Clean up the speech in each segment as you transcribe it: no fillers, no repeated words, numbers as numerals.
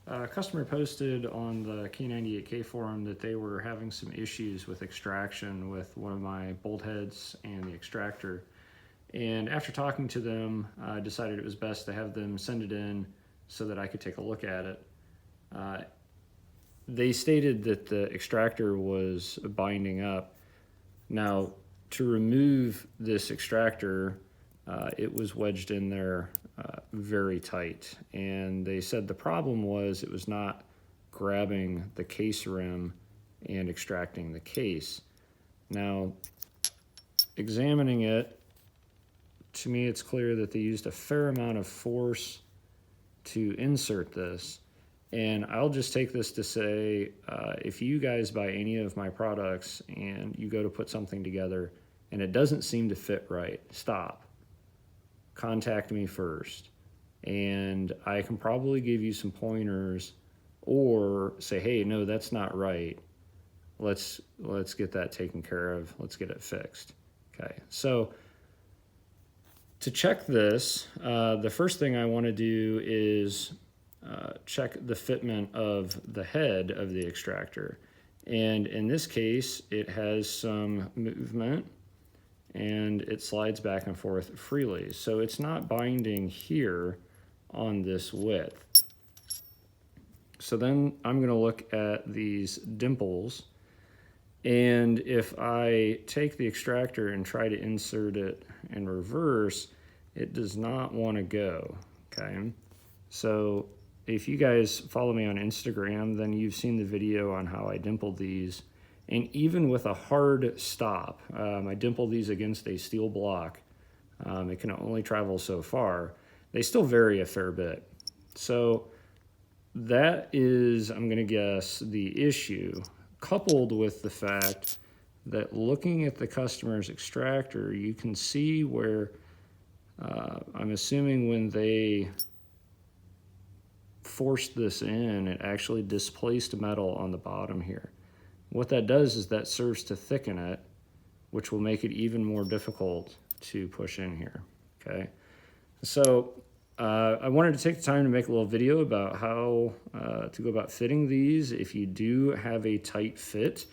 A customer posted on the K98K forum that they were having some issues with extraction with one of my bolt heads and the extractor. And after talking to them, I decided it was best to have them send it in so that I could take a look at it. They stated that the extractor was binding up. Now, to remove this extractor, it was wedged in there very tight. And they said the problem was it was not grabbing the case rim and extracting the case. Now, examining it, to me it's clear that they used a fair amount of force to insert this. And I'll just take this to say, if you guys buy any of my products and you go to put something together and it doesn't seem to fit right, stop. Contact me first. And I can probably give you some pointers or say, hey, no, that's not right. Let's get that taken care of. Let's get it fixed. Okay, so to check this, the first thing I want to do is check the fitment of the head of the extractor. And in this case, it has some movement and it slides back and forth freely. So it's not binding here on this width. So then I'm going to look at these dimples. And if I take the extractor and try to insert it in reverse, it does not want to go, okay? So if you guys follow me on Instagram, then you've seen the video on how I dimpled these. And even with a hard stop, I dimpled these against a steel block. It can only travel so far. They still vary a fair bit. So that is, I'm going to guess, the issue, coupled with the fact that looking at the customer's extractor, you can see where I'm assuming when they forced this in, it actually displaced metal on the bottom here. What that does is that serves to thicken it, which will make it even more difficult to push in here, okay? So I wanted to take the time to make a little video about how to go about fitting these if you do have a tight fit.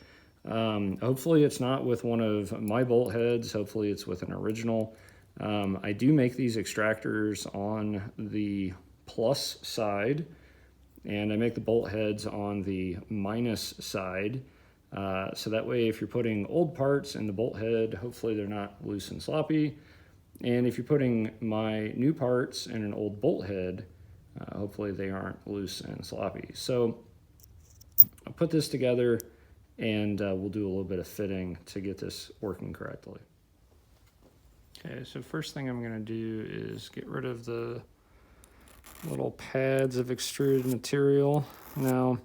Hopefully it's not with one of my bolt heads. Hopefully it's with an original. I do make these extractors on the plus side, and I make the bolt heads on the minus side. So that way if you're putting old parts in the bolt head, hopefully they're not loose and sloppy. And if you're putting my new parts in an old bolt head, hopefully they aren't loose and sloppy. So I'll put this together and we'll do a little bit of fitting to get this working correctly. Okay, so first thing I'm going to do is get rid of the little pads of extruded material. Now,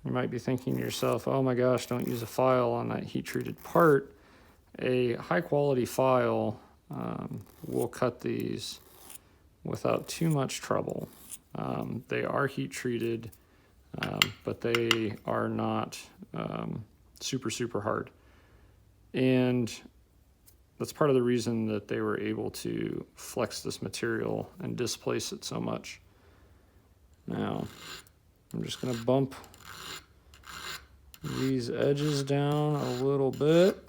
you might be thinking to yourself, oh my gosh, don't use a file on that heat-treated part. A high-quality file will cut these without too much trouble. They are heat-treated, but they are not super hard. And that's part of the reason that they were able to flex this material and displace it so much. Now, I'm just going to bump these edges down a little bit.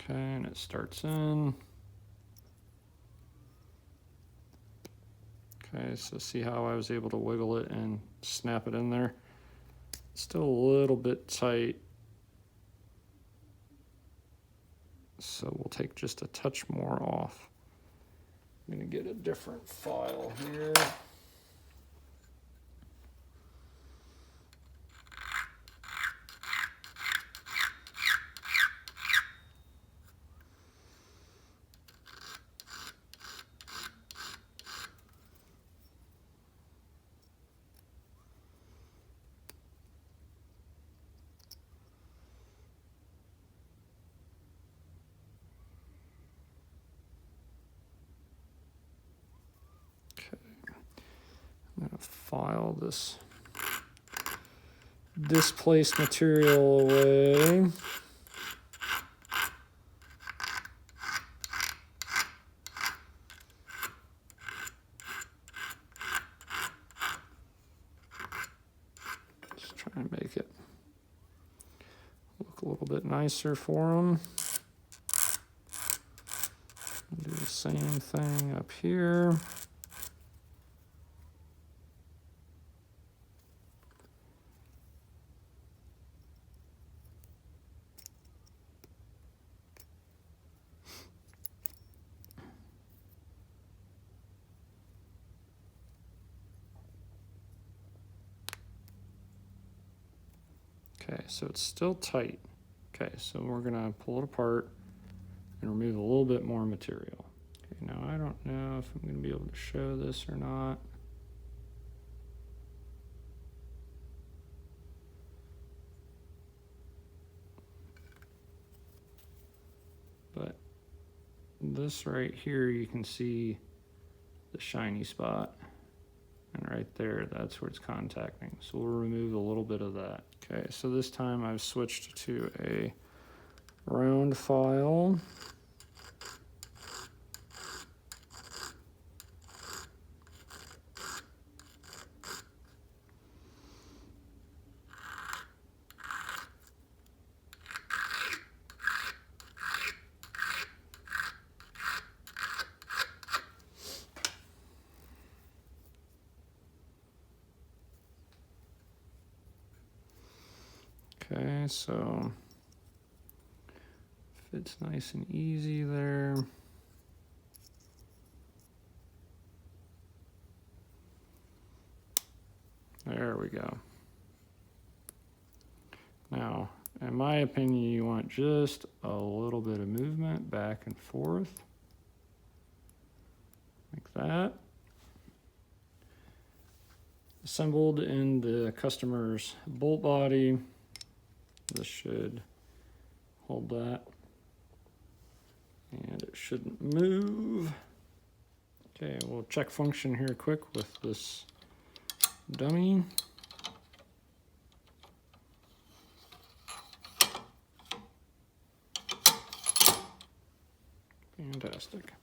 Okay, and it starts in. Okay, so see how I was able to wiggle it and snap it in there? Still a little bit tight. So we'll take just a touch more off. I'm gonna get a different file here. I'm gonna file this displaced material away. Just try and make it look a little bit nicer for them. Do the same thing up here. Okay, so it's still tight. Okay, so we're gonna pull it apart and remove a little bit more material. Okay, now I don't know if I'm gonna be able to show this or not. But this right here, you can see the shiny spot. And right there, that's where it's contacting. So we'll remove a little bit of that. Okay, so this time I've switched to a round file. Okay, so fits nice and easy there. There we go. Now, in my opinion, you want just a little bit of movement back and forth, like that. Assembled in the customer's bolt body. This should hold that. And it shouldn't move. Okay, we'll check function here quick with this dummy. Fantastic.